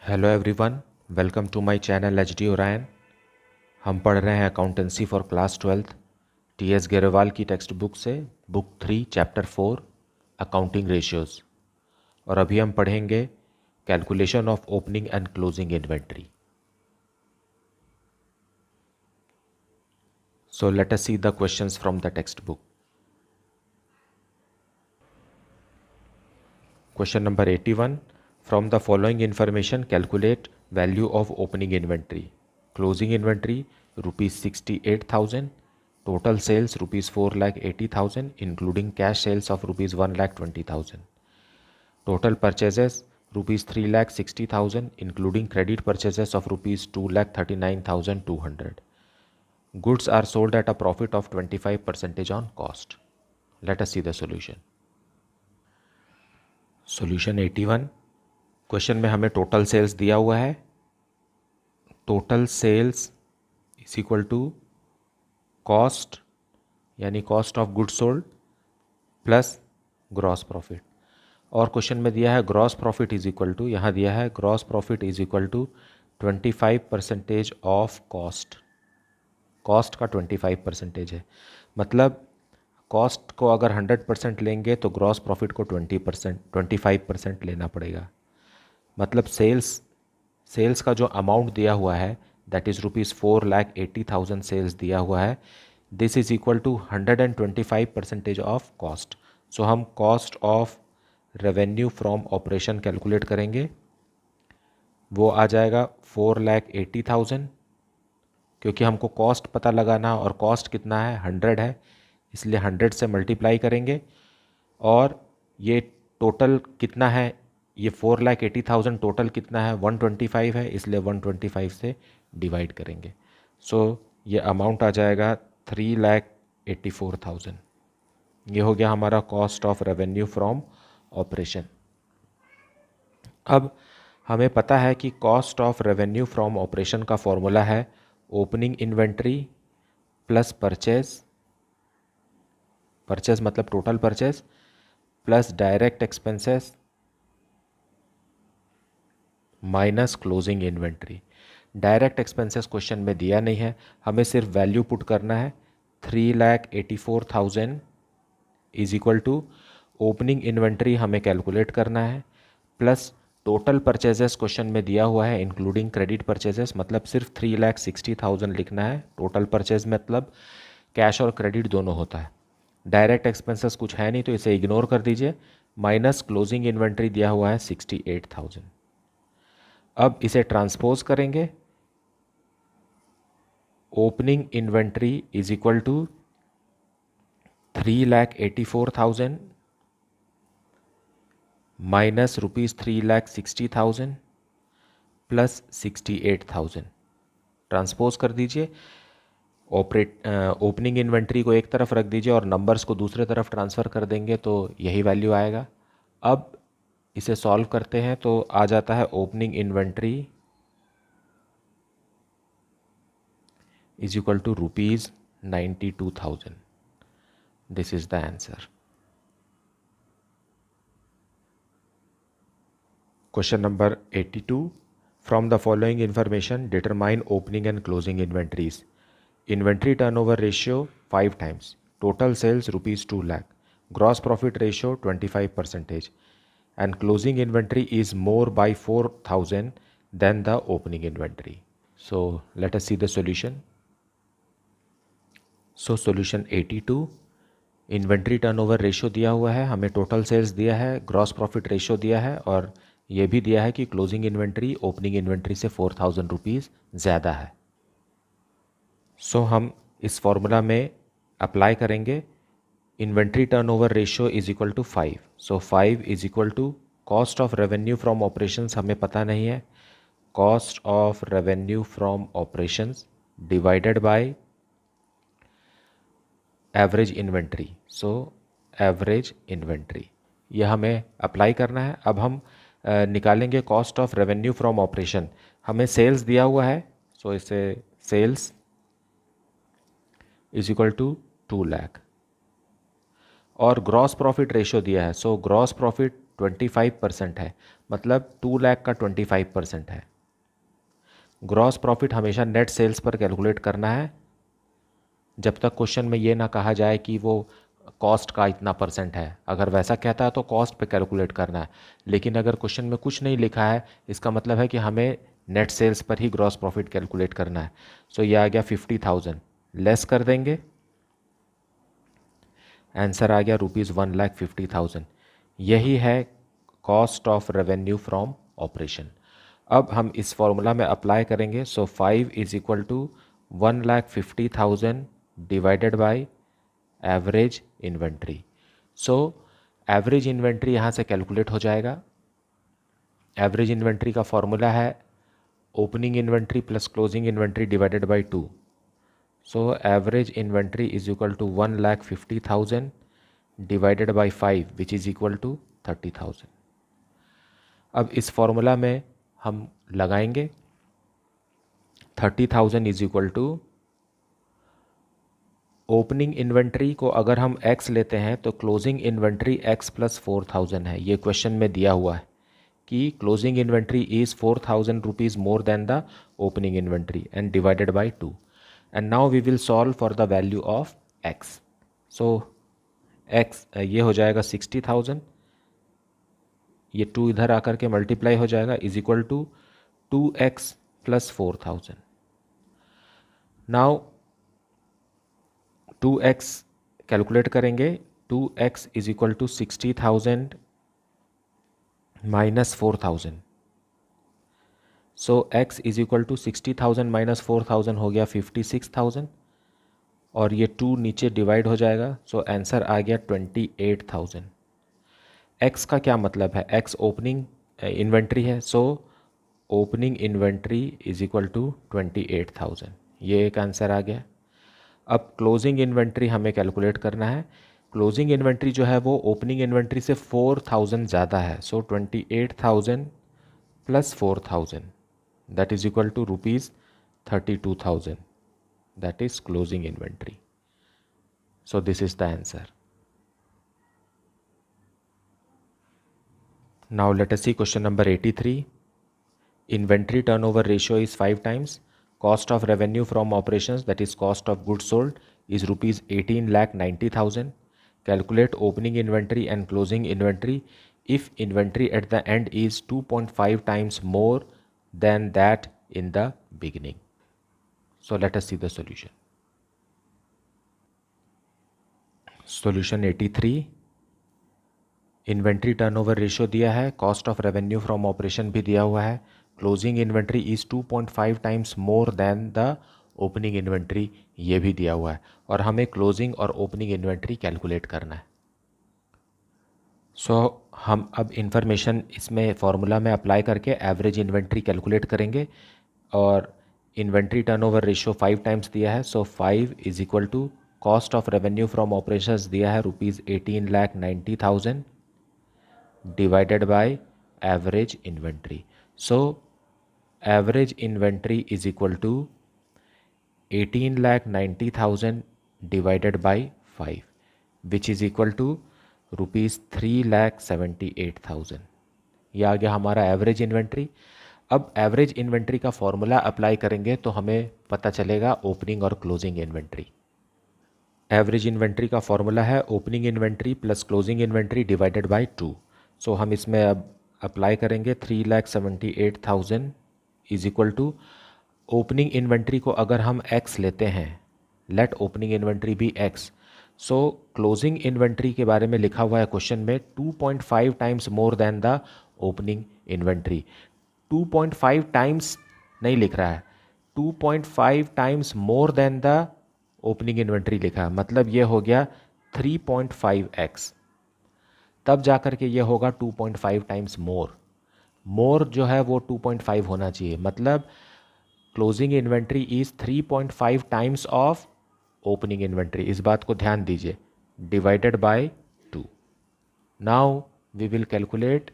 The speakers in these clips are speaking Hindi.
Hello everyone, welcome to my channel H D Orion. हम पढ़ रहे हैं accountancy for class 12 T S Grewal की टेक्स्ट बुक से, बुक 3 चैप्टर 4 अकाउंटिंग रेशियोज़। और अभी हम पढ़ेंगे calculation of opening and closing inventory. So let us see the questions from the textbook. Question number 81. From the following information, calculate value of opening inventory. Closing inventory rupees 68,000. Total sales rupees 4,80,000, including cash sales of rupees 1,20,000. Total purchases rupees 3,60,000, including credit purchases of rupees 2,39,200. Goods are sold at a profit of 25% on cost. Let us see the solution. Solution 81। Question में हमें टोटल सेल्स दिया हुआ है। Total sales is equal to cost, यानी cost of goods sold plus gross profit. और क्वेश्चन में दिया है gross profit is equal to, यहाँ दिया है gross profit is equal to 25% of cost. Cost का 25% है, मतलब कॉस्ट को अगर 100% लेंगे तो ग्रॉस प्रॉफिट को 25% लेना पड़ेगा। मतलब सेल्स का जो अमाउंट दिया हुआ है दैट इज़ रुपीज़ 4,80,000 सेल्स दिया हुआ है। This is equal to 125% of cost. So हम cost of revenue from operation calculate करेंगे। वो आ जाएगा 4,80,000, क्योंकि हमको कॉस्ट पता लगाना और कॉस्ट कितना है 100 है, इसलिए 100 से मल्टीप्लाई करेंगे। और ये टोटल कितना है, ये 4,80,000 टोटल कितना है 125 है, इसलिए 125 से डिवाइड करेंगे। सो ये अमाउंट आ जाएगा 3,84,000। ये हो गया हमारा cost of revenue from operation. अब हमें पता है कि cost of revenue from operation का फॉर्मूला है ओपनिंग इन्वेंट्री प्लस परचेज मतलब total purchase plus direct expenses minus closing inventory. Direct expenses question में दिया नहीं है, हमें सिर्फ वैल्यू पुट करना है। 3,84,000 is equal to opening inventory हमें कैलकुलेट करना है, प्लस टोटल परचेजेस क्वेश्चन में दिया हुआ है इंक्लूडिंग क्रेडिट परचेजेस, मतलब सिर्फ 3,60,000 लिखना है। टोटल परचेज मतलब कैश और क्रेडिट दोनों होता है। डायरेक्ट एक्सपेंसेस कुछ है नहीं तो इसे इग्नोर कर दीजिए। माइनस क्लोजिंग इन्वेंट्री दिया हुआ है 68,000। अब इसे ट्रांसपोज करेंगे। Opening inventory is equal to 3,84,000 minus rupees 3,60,000 plus 68,000। Transpose कर दीजिए। ओपनिंग इन्वेंट्री को एक तरफ रख दीजिए और नंबर्स को दूसरे तरफ ट्रांसफ़र कर देंगे तो यही वैल्यू आएगा। अब इसे सॉल्व करते हैं तो आ जाता है opening inventory is equal to rupees 92,000। This is the answer. Question number 82। From the following information determine opening and closing inventories. Inventory turnover ratio 5 times. Total sales rupees 2 lakh. Gross profit ratio 25%. And closing inventory is more by 4,000 than the opening inventory. So let us see the solution. So solution 82. Inventory turnover ratio दिया हुआ है, हमें टोटल सेल्स दिया है, ग्रॉस प्रॉफिट रेशियो दिया है और ये भी दिया है कि क्लोजिंग इन्वेंट्री ओपनिंग इन्वेंट्री से 4,000 रुपीज़ ज़्यादा है। सो हम इस फॉर्मूला में अप्लाई करेंगे। Inventory turnover ratio is equal to 5। So 5 is equal to cost of revenue from operations हमें पता नहीं है, cost of revenue from operations divided by average inventory. So average inventory ये हमें अप्लाई करना है। अब हम निकालेंगे cost of revenue from operation. हमें सेल्स दिया हुआ है, सो इसे sales is equal to 2 lakh और ग्रॉस प्रॉफिट रेशियो दिया है। सो ग्रॉस प्रॉफिट 25% है, मतलब 2 लाख का 25% है। ग्रॉस प्रॉफिट हमेशा नेट सेल्स पर कैलकुलेट करना है, जब तक क्वेश्चन में ये ना कहा जाए कि वो कॉस्ट का इतना परसेंट है। अगर वैसा कहता है तो कॉस्ट पे कैलकुलेट करना है, लेकिन अगर क्वेश्चन में कुछ नहीं लिखा है, इसका मतलब है कि हमें नेट सेल्स पर ही ग्रॉस प्रॉफिट कैलकुलेट करना है। सो ये आ गया 50,000, लेस कर देंगे, आंसर आ गया ₹1,50,000। यही है cost of revenue from operation. अब हम इस फॉर्मूला में अप्लाई करेंगे। So 5 is equal to 1,50,000 divided by average inventory. So average inventory यहाँ से कैलकुलेट हो जाएगा। एवरेज इन्वेंट्री का फॉर्मूला है opening inventory plus closing inventory divided by 2। So average inventory is equal to 1,50,000 divided by 5 which is equal to 30,000। अब इस फॉर्मूला में हम लगाएंगे 30,000 is equal to opening inventory को अगर हम x लेते हैं तो क्लोजिंग इन्वेंट्री x प्लस 4,000 है। ये क्वेश्चन में दिया हुआ है कि closing inventory is 4,000 rupees more than the opening inventory and divided by 2। And now we will solve for the value of x। So x ये हो जाएगा 60,000, ये 2 इधर आकर के मल्टीप्लाई हो जाएगा, is equal to 2x plus 4,000। Now 2x calculate करेंगे, 2x is equal to 60,000 minus 4,000। So x is equal to 60,000 minus 4,000 हो गया 56,000, और ये 2 नीचे डिवाइड हो जाएगा। सो आंसर आ गया 28,000। x का क्या मतलब है, x ओपनिंग इन्वेंट्री है, so opening inventory is equal to 28,000। ये एक आंसर आ गया। अब क्लोजिंग इन्वेंट्री हमें कैलकुलेट करना है। क्लोजिंग इन्वेंट्री जो है वो ओपनिंग इन्वेंट्री से 4,000 ज़्यादा है। So 28,000 plus 4,000 that is equal to ₹32,000, that is closing inventory. So this is the answer. Now let us see question number 83। Inventory turnover ratio is 5 times. Cost of revenue from operations, that is cost of goods sold, is ₹18,90,000. Calculate opening inventory and closing inventory if inventory at the end is 2.5 times more than that in the beginning. So let us see the solution. Solution 83. Inventory turnover ratio दिया है, cost of revenue from operation भी दिया हुआ है, closing inventory is 2.5 times more than the opening inventory, ये भी दिया हुआ है, और हमें क्लोजिंग और ओपनिंग इन्वेंट्री कैलकुलेट करना है। सो हम अब इंफॉर्मेशन इसमें फॉर्मूला में अप्लाई करके एवरेज इन्वेंट्री कैलकुलेट करेंगे, और इन्वेंट्री टर्नओवर रेशियो 5 टाइम्स दिया है। So 5 is equal to cost of revenue from operations दिया है ₹18,90,000 divided by average inventory. So average inventory is equal to 18,90,000 divided by 5 which is equal to ₹3,78,000। ये आ गया हमारा एवरेज इन्वेंट्री। अब एवरेज इन्वेंट्री का फॉर्मूला अप्लाई करेंगे तो हमें पता चलेगा ओपनिंग और क्लोजिंग इन्वेंट्री। एवरेज इन्वेंट्री का फॉर्मूला है opening inventory plus closing inventory divided by 2। So हम इसमें अब अप्लाई करेंगे 3,78,000 is equal to opening inventory को अगर हम x लेते हैं, लेट ओपनिंग इन्वेंट्री भी x। सो क्लोजिंग इन्वेंट्री के बारे में लिखा हुआ है क्वेश्चन में 2.5 times more than the opening inventory. 2.5 times नहीं लिख रहा है, 2.5 times more than the opening inventory लिखा है, मतलब ये हो गया 3.5x, तब जा कर के ये होगा 2.5 टाइम्स मोर। मोर जो है वो 2.5 होना चाहिए, मतलब closing inventory is 3.5 times of opening inventory. इस बात को ध्यान दीजिए, divided by 2। Now we will calculate.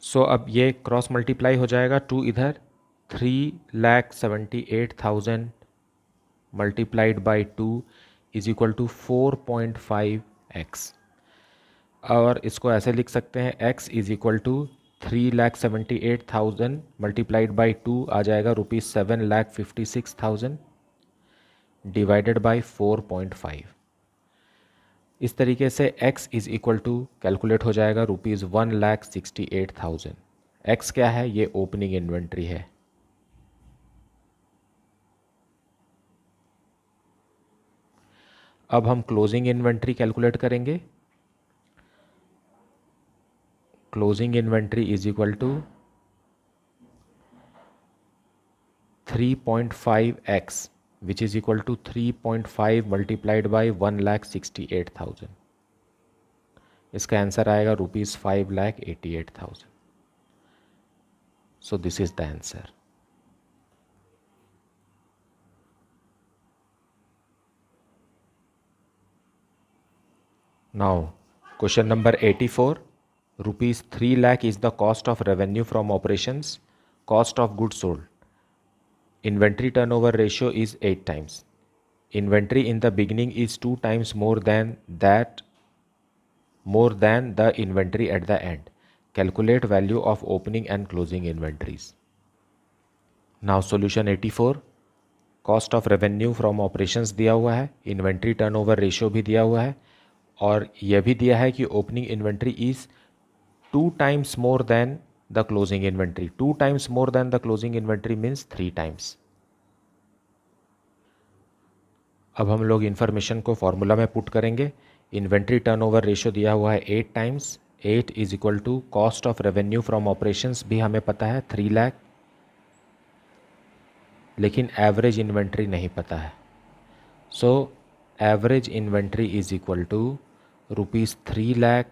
So अब ये क्रॉस मल्टीप्लाई हो जाएगा, 2 इधर, 3,78,000 multiplied by 2, is equal to 4.5x, और इसको ऐसे लिख सकते हैं x is equal to 3,78,000 multiplied by 2 आ जाएगा ₹7,56,000 डिवाइडेड बाई 4.5। इस तरीके से x is equal to calculate हो जाएगा ₹1,68,000। x क्या है? ये ओपनिंग इन्वेंट्री है। अब हम क्लोजिंग इन्वेंट्री कैलकुलेट करेंगे। Closing inventory is equal to 3.5x which is equal to 3.5 multiplied by 1,68,000। इसका आंसर आएगा ₹5,88,000। So this is the answer. Now question number 84. ₹3 lakh is the cost of revenue from operations. Cost of goods sold. Inventory turnover ratio is 8 times. Inventory in the beginning is 2 times more than the inventory at the end. Calculate value of opening and closing inventories. Now solution 84. Cost of revenue from operations दिया हुआ है, inventory turnover ratio भी दिया हुआ है, और यह भी दिया है कि opening inventory is 2 times more than the closing inventory. 2 times more than the closing inventory means 3 times. अब हम लोग इन्फॉर्मेशन को फॉर्मूला में पुट करेंगे। इन्वेंट्री टर्नओवर रेशियो दिया हुआ है 8 times. 8 is equal to cost of revenue from operations भी हमें पता है 3 लाख, लेकिन एवरेज इन्वेंट्री नहीं पता है। So average inventory is equal to ₹3 lakh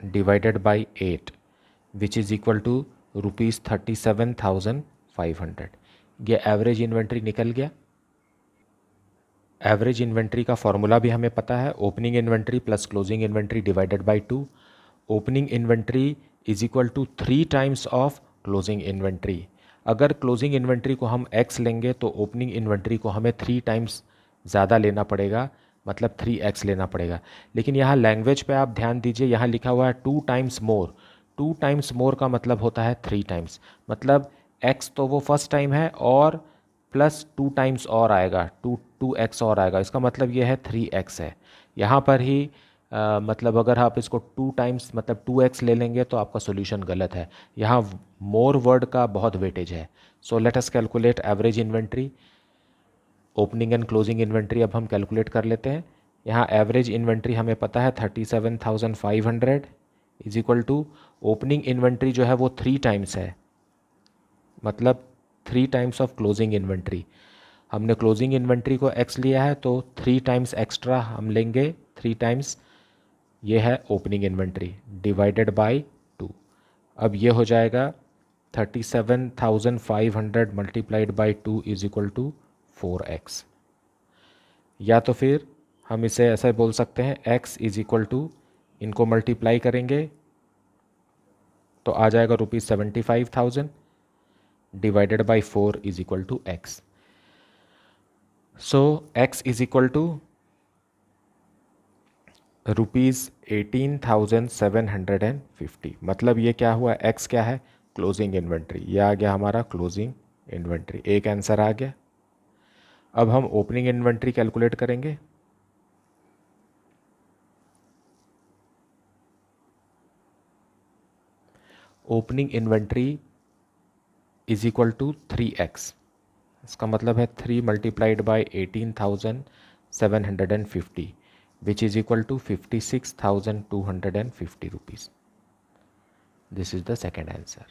divided by 8 which is equal to ₹37,500। ये एवरेज इन्वेंट्री निकल गया। एवरेज इन्वेंट्री का फॉर्मूला भी हमें पता है, opening inventory plus closing inventory divided by 2। Opening inventory is equal to 3 times of closing inventory. अगर क्लोजिंग इन्वेंट्री को हम x लेंगे तो ओपनिंग इन्वेंट्री को हमें 3 टाइम्स ज़्यादा लेना पड़ेगा, मतलब 3x लेना पड़ेगा। लेकिन यहाँ लैंग्वेज पे आप ध्यान दीजिए, यहाँ लिखा हुआ है 2 टाइम्स मोर। 2 टाइम्स मोर का मतलब होता है 3 टाइम्स, मतलब x तो वो फर्स्ट टाइम है और प्लस 2 टाइम्स और आएगा, 2x और आएगा, इसका मतलब ये है 3x है। यहाँ पर ही मतलब अगर आप इसको 2 टाइम्स मतलब 2x ले लेंगे तो आपका सॉल्यूशन गलत है। यहाँ मोर वर्ड का बहुत वेटेज है। सो let us calculate average inventory, opening and closing inventory अब हम कैलकुलेट कर लेते हैं। यहाँ एवरेज इन्वेंट्री हमें पता है 37,500 is equal to opening inventory जो है वो 3 टाइम्स है, मतलब 3 टाइम्स ऑफ क्लोजिंग इन्वेंट्री। हमने क्लोजिंग इन्वेंट्री को x लिया है तो 3 टाइम्स एक्स्ट्रा हम लेंगे, 3 टाइम्स ये है ओपनिंग इन्वेंट्री डिवाइडेड बाय 2। अब ये हो जाएगा 37,500 multiplied by 2 is equal to 4x। या तो फिर हम इसे ऐसा बोल सकते हैं x इज इक्वल टू, इनको मल्टीप्लाई करेंगे तो आ जाएगा ₹75,000 divided by 4 is equal to x। So x is equal to ₹18,750। मतलब ये क्या हुआ, x क्या है, क्लोजिंग इन्वेंट्री। ये आ गया हमारा क्लोजिंग इन्वेंट्री, एक आंसर आ गया। अब हम ओपनिंग इन्वेंट्री कैलकुलेट करेंगे। Opening inventory is equal to 3x, इसका मतलब है 3 multiplied by 18,750 which is equal to 56,250 rupees. This is the second answer.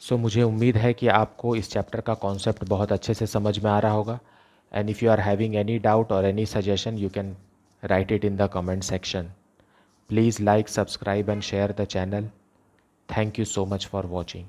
So मुझे उम्मीद है कि आपको इस चैप्टर का कॉन्सेप्ट बहुत अच्छे से समझ में आ रहा होगा। And if you are having any doubt or any suggestion, you can write it in the comment section. Please like, subscribe and share the channel. Thank you so much for watching.